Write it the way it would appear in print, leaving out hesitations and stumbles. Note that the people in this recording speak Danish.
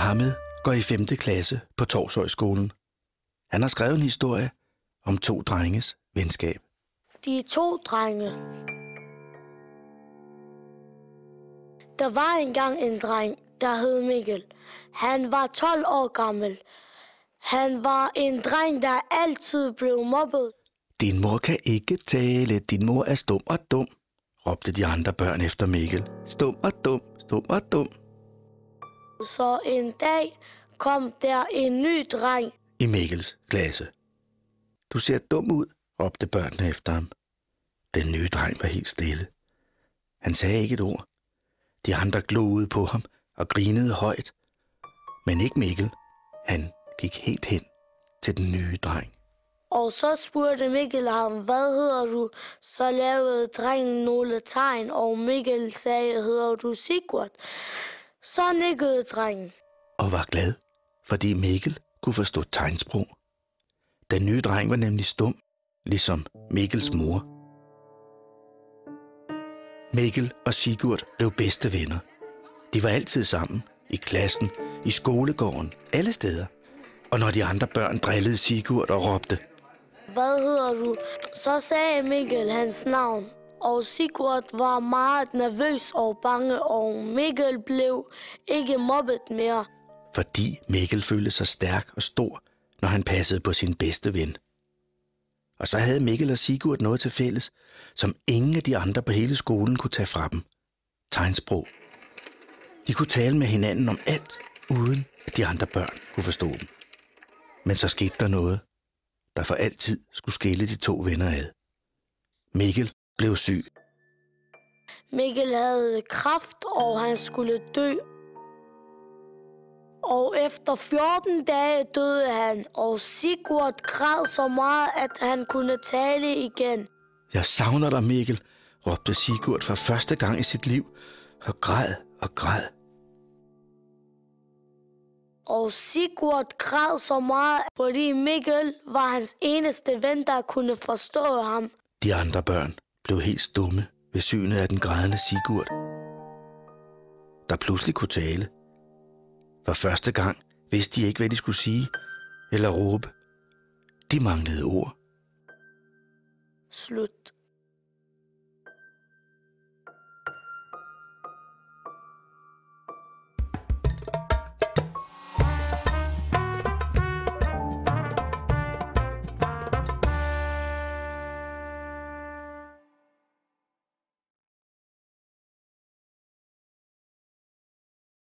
Mohammed går i 5. klasse på Torshøjskolen. Han har skrevet en historie om 2 drenges venskab. De 2 drenge. Der var engang en dreng, der hed Mikkel. Han var 12 år gammel. Han var en dreng, der altid blev mobbet. Din mor kan ikke tale, din mor er stum og dum, råbte de andre børn efter Mikkel. Stum og dum, stum og dum. Så en dag kom der en ny dreng i Mikkels klasse. Du ser dum ud, råbte børnene efter ham. Den nye dreng var helt stille. Han sagde ikke et ord. De andre gloede på ham og grinede højt. Men ikke Mikkel. Han gik helt hen til den nye dreng. Og så spurgte Mikkel ham, hvad hedder du? Så lavede drengen nogle tegn, og Mikkel sagde, hedder du Sigurd? Så nikkede drengen. Og var glad, fordi Mikkel kunne forstå tegnsprog. Den nye dreng var nemlig stum, ligesom Mikkels mor. Mikkel og Sigurd blev bedste venner. De var altid sammen, i klassen, i skolegården, alle steder. Og når de andre børn drillede Sigurd og råbte, hvad hedder du? Så sagde Mikkel hans navn, og Sigurd var meget nervøs og bange, og Mikkel blev ikke mobbet mere. Fordi Mikkel følte sig stærk og stor, når han passede på sin bedste ven. Og så havde Mikkel og Sigurd noget til fælles, som ingen af de andre på hele skolen kunne tage fra dem. Tegnsprog. De kunne tale med hinanden om alt, uden at de andre børn kunne forstå dem. Men så skete der noget, der for altid skulle skille de 2 venner ad. Mikkel blev syg. Mikkel havde kræft, og han skulle dø. Og efter 14 dage døde han, og Sigurd græd så meget, at han kunne tale igen. Jeg savner dig, Mikkel, råbte Sigurd for første gang i sit liv, og græd og græd. Og Sigurd græd så meget, fordi Mikkel var hans eneste ven, der kunne forstå ham. De andre børn blev helt stumme ved synet af den grædende Sigurd, der pludselig kunne tale. For første gang vidste de ikke, hvad de skulle sige eller råbe. De manglede ord. Slut.